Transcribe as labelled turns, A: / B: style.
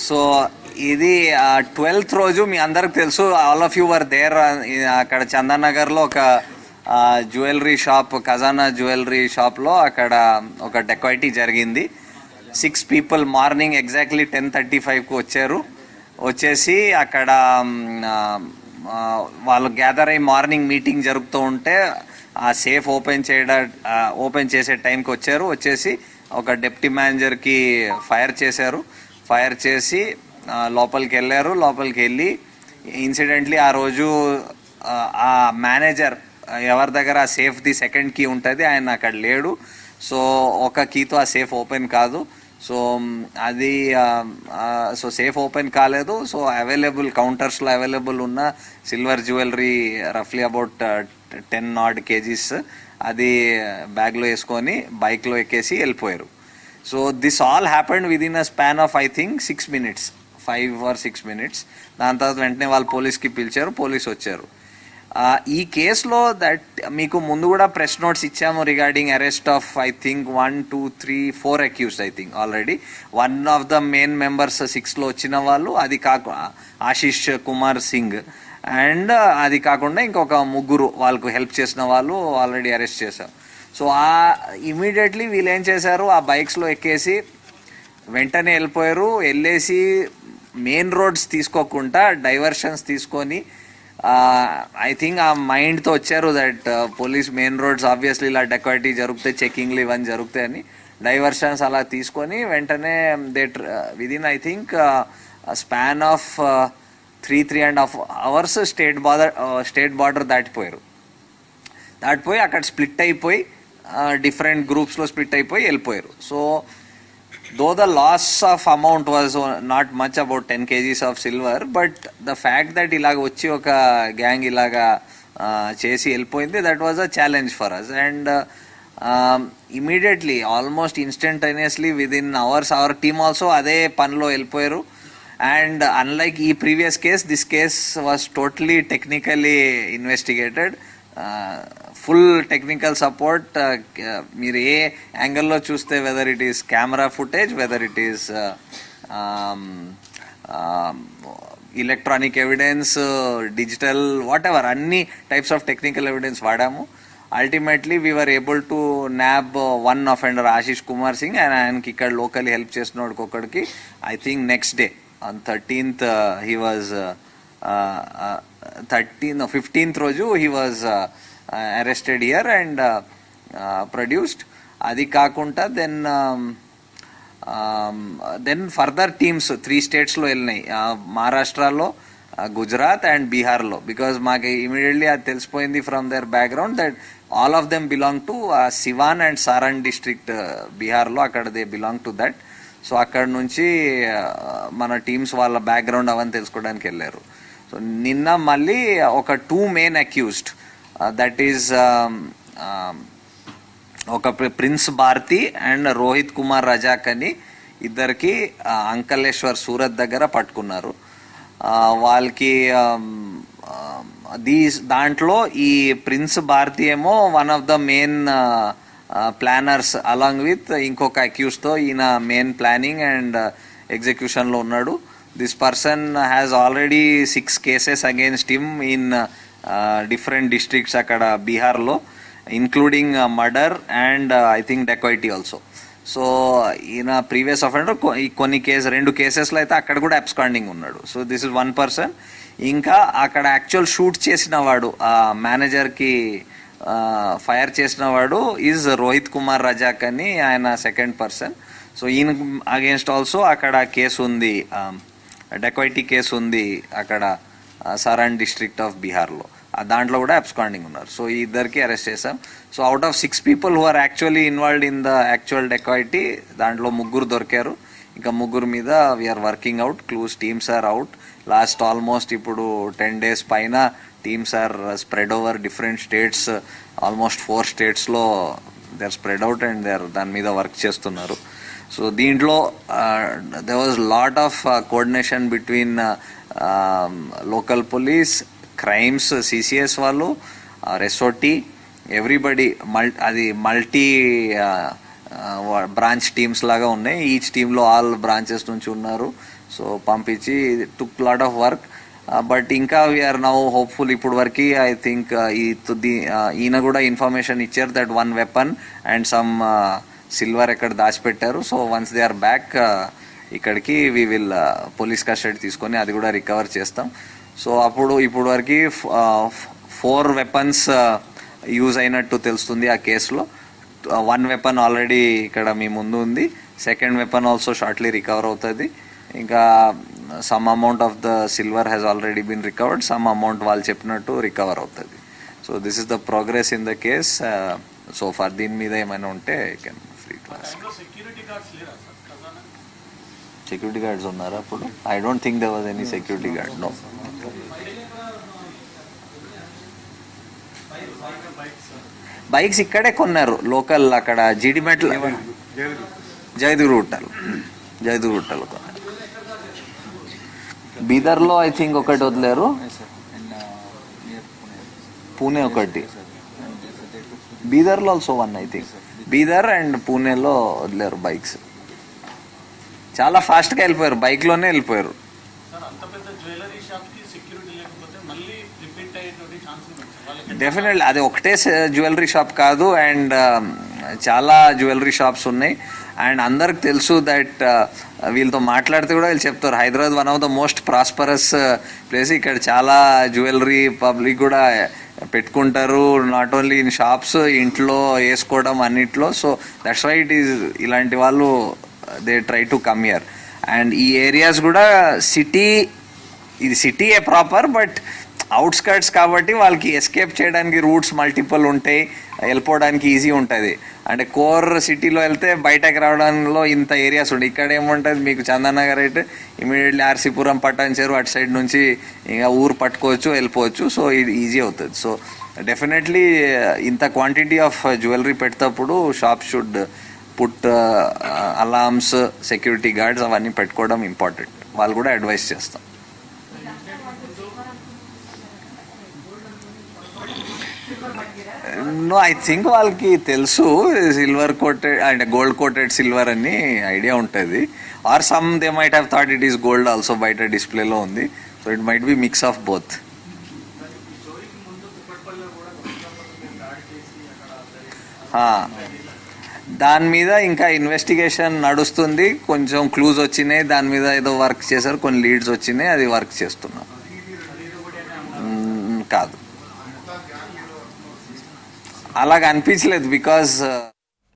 A: So ఇది 12th రోజు మీ అందరికి తెలుసు, all of you were there. అక్కడ చందన్ నగర్లో ఒక జ్యువెలరీ షాప్, ఖజానా జ్యువెలరీ షాప్లో అక్కడ ఒక డెకాయిటీ జరిగింది. 6 people మార్నింగ్ ఎగ్జాక్ట్లీ 10:35కు వచ్చారు. వచ్చేసి అక్కడ వాళ్ళు గ్యాదర్ అయ్యి మార్నింగ్ మీటింగ్ జరుగుతూ ఉంటే ఆ సేఫ్ ఓపెన్ చేసే టైంకి వచ్చారు. వచ్చేసి ఒక డిప్యూటీ మేనేజర్కి ఫైర్ చేశారు. ఫైర్ చేసి లోపలికి వెళ్ళారు. లోపలికి వెళ్ళి ఇన్సిడెంట్లీ ఆ రోజు ఆ మేనేజర్ ఎవరి దగ్గర ఆ సేఫ్ది సెకండ్ కీ ఉంటుంది, ఆయన అక్కడ లేడు. సో ఒక కీతో ఆ సేఫ్ ఓపెన్ కాదు. సో అది సేఫ్ ఓపెన్ కాలేదు. సో అవైలబుల్ కౌంటర్స్లో అవైలబుల్ ఉన్న సిల్వర్ జ్యువెలరీ రఫ్లీ అబౌట్ 10 odd kgs అది బ్యాగ్లో వేసుకొని బైక్లో ఎక్కేసి వెళ్ళిపోయారు. So this all happened within a span of I think 6 minutes, 5 or 6 minutes. దాని తర్వాత వెంటనే వాళ్ళు పోలీస్కి పిలిచారు, పోలీస్ వచ్చారు. ఈ కేసులో దట్ మీకు ముందు కూడా ప్రెస్ నోట్స్ ఇచ్చాము regarding arrest of I think 1, 2, 3, 4 accused. I think already one of the main members 6లో వచ్చిన వాళ్ళు, అది కాకుండా ఆశీష్ కుమార్ సింగ్, అండ్ అది కాకుండా ఇంకొక 3 వాళ్ళకు హెల్ప్ చేసిన వాళ్ళు ఆల్రెడీ అరెస్ట్ చేశారు. సో ఇమీడియట్లీ వీళ్ళు ఏం చేశారు, ఆ బైక్స్లో ఎక్కేసి వెంటనే వెళ్ళిపోయారు. వెళ్ళేసి మెయిన్ రోడ్స్ తీసుకోకుండా డైవర్షన్స్ తీసుకొని ఐ థింక్ ఆ మైండ్తో వచ్చారు that police main roads obviously ఇలా డెకాయిటీ జరుగుతాయి, చెకింగ్లు ఇవన్నీ జరుగుతాయని డైవర్షన్స్ అలా తీసుకొని వెంటనే within I think span of 3.5 hours state border దాటిపోయారు. దాటిపోయి అక్కడ స్ప్లిట్ అయిపోయి డిఫరెంట్ గ్రూప్స్లో స్ప్లిట్ అయిపోయి వెళ్ళిపోయారు. So though the loss of amount was not much, about 10 kgs of silver, but the fact that ఇలాగ వచ్చి ఒక గ్యాంగ్ ఇలాగా చేసి వెళ్ళిపోయింది, that was a challenge for us. And immediately, almost instantaneously within hours, our team also అదే పనిలో వెళ్ళిపోయారు. And unlike ఈ previous case, this case was totally technically investigated. Full technical support మీరు ఏ యాంగిల్లో చూస్తే, whether it is camera footage, whether it is electronic evidence, digital, whatever, అన్ని types of technical evidence వాడాము. Ultimately we were able to nab one offender Ashish Kumar Singh. And ఆయనకి ఇక్కడ locally help చేసిన వాడికి ఒకడికి I think next day on 13th he was 15th రోజు he was arrested here and produced. అది కాకుండా దెన్ ఫర్దర్ టీమ్స్ 3 states వెళ్ళినాయి, మహారాష్ట్రలో, గుజరాత్ అండ్ బీహార్లో. బికాజ్ మాకు ఇమీడియట్లీ అది తెలిసిపోయింది from there background that all of them belong to Siwan and Saran district బీహార్లో, అక్కడ they belong to that. So అక్కడ నుంచి మన టీమ్స్ వాళ్ళ బ్యాక్గ్రౌండ్ అవన్నీ తెలుసుకోవడానికి వెళ్ళారు. సో నిన్న మళ్ళీ ఒక 2 main accused, దట్ ఈజ్ ఒక ప్రిన్స్ భారతి అండ్ రోహిత్ కుమార్ రజాక్ అని ఇద్దరికి అంకలేశ్వర్ సూరత్ దగ్గర పట్టుకున్నారు. వాళ్ళకి దాంట్లో ఈ ప్రిన్స్ భారతి ఏమో one of the main planners along with ఇంకొక అక్యూస్తో ఈయన మెయిన్ ప్లానింగ్ అండ్ ఎగ్జిక్యూషన్లో ఉన్నాడు. This person has already 6 cases against him in different districts akkada Bihar lo, including murder and I think dacoity also. So in a previous offender konni case 2 cases lo aithe akkada kuda absconding unnadu. So this is one person. Inka akkada actual shoot chesina vadu manager ki fire chesina vadu is Rohit Kumar Rajak ani, ayana second person. So in against also akkada case undi, dacoity case ఉంది అక్కడ సారణ్ district of బీహార్లో, దాంట్లో కూడా absconding ఉన్నారు. So ఈ ఇద్దరికి arrest చేసాం. So out of 6 people who are actually involved in the actual dacoity, దాంట్లో 3 దొరికారు. ఇంకా 3 మీద we are working out. Clues teams are out. Last almost ఇప్పుడు 10 days పైన teams are spread over different states. Almost 4 statesలో they are spread out and they are దాని మీద work చేస్తున్నారు. సో దీంట్లో there was lot of coordination between local police, crimes, CCS వాళ్ళు, SOT, everybody. అది multi branch teams లాగా ఉన్నాయి. Each టీంలో ఆల్ బ్రాంచెస్ నుంచి ఉన్నారు. సో పంపించి took lot of work. But ఇంకా వీఆర్ నౌ హోప్ఫుల్. ఇప్పుడు వరకు ఐ థింక్ ఈయన కూడా ఇన్ఫర్మేషన్ ఇచ్చారు that 1 weapon and some silver ఎక్కడ దాచిపెట్టారు. So once they are back ఇక్కడికి వీ విల్ పోలీస్ కస్టడీ తీసుకొని అది కూడా రికవర్ చేస్తాం. సో ఇప్పుడు వరకు 4 వెపన్స్ యూజ్ అయినట్టు తెలుస్తుంది ఆ కేసులో. 1 వెపన్ ఆల్రెడీ ఇక్కడ మీ ముందు ఉంది. Second weapon also shortly recover అవుతుంది. ఇంకా some amount of the silver has already been recovered. Some amount వాళ్ళు చెప్పినట్టు రికవర్ అవుతుంది. So this is the progress in the case so far. దీని మీద ఏమైనా ఉంటే can free class. Security guards ఉన్నారా అప్పుడు? I don't think there was any security guard. No. Bikes ఇక్కడే కొన్నారు లోకల్, అక్కడ జీడిమెట్ల జయదుగుట్టలు కొన్నారు. బీదర్లో ఐ థింక్ ఒకటి వదిలేరు, పూణే ఒకటి, బీదర్లో also 1 I think. Bidar and పూణేలో వదిలేరు బైక్స్. చాలా ఫాస్ట్గా వెళ్ళిపోయారు, బైక్లోనే వెళ్ళిపోయారు. డెఫినెట్లీ అది ఒకటే జ్యువెలరీ షాప్ కాదు, అండ్ చాలా జ్యువెలరీ షాప్స్ ఉన్నాయి. అండ్ అందరికి తెలుసు దట్ వీళ్ళతో మాట్లాడితే కూడా వీళ్ళు చెప్తారు Hyderabad one of the most prosperous place. ఇక్కడ చాలా జ్యువెలరీ పబ్లిక్ కూడా పెట్టుకుంటారు, నాట్ ఓన్లీ ఇన్ షాప్స్, ఇంట్లో వేసుకోవడం అన్నిట్లో. So that's why it is ఇలాంటి వాళ్ళు they try to come here. And ఈ ఏరియాస్ కూడా ఇది సిటీయే ప్రాపర్, బట్ అవుట్స్కర్ట్స్ కాబట్టి వాళ్ళకి ఎస్కేప్ చేయడానికి రూట్స్ మల్టిపుల్ ఉంటాయి, వెళ్ళిపోవడానికి ఈజీ ఉంటుంది. అంటే కోర్ సిటీలో వెళ్తే బయటకు రావడంలో ఇంత ఏరియాస్ ఉంటాయి. ఇక్కడ ఏముంటుంది మీకు, చందనగర్ అయితే ఇమీడియట్లీ ఆర్సీపురం, పటాన్చెరు అటు సైడ్ నుంచి ఇంకా ఊరు పట్టుకోవచ్చు, వెళ్ళిపోవచ్చు. సో ఇది ఈజీ అవుతుంది. సో డెఫినెట్లీ ఇంత క్వాంటిటీ ఆఫ్ జ్యువెలరీ పెట్టేటప్పుడు shop should put alarms, security guards అవన్నీ పెట్టుకోవడం ఇంపార్టెంట్. వాళ్ళు కూడా అడ్వైస్ చేస్తాం. నో, ఐ థింక్ వాళ్ళకి తెలుసు silver coated and gold coated silver అని ఐడియా ఉంటుంది. Or some they might have thought it is gold also. బయట డిస్ప్లేలో ఉంది. So it might be mix of both. దాని మీద ఇంకా ఇన్వెస్టిగేషన్ నడుస్తుంది. కొంచెం క్లూజ్ వచ్చినాయి, దాని మీద ఏదో వర్క్ చేశారు, కొన్ని లీడ్స్ వచ్చినాయి, అది వర్క్ చేస్తున్నాం. కాదు, అలాగ అనిపించలేదు బికాజ్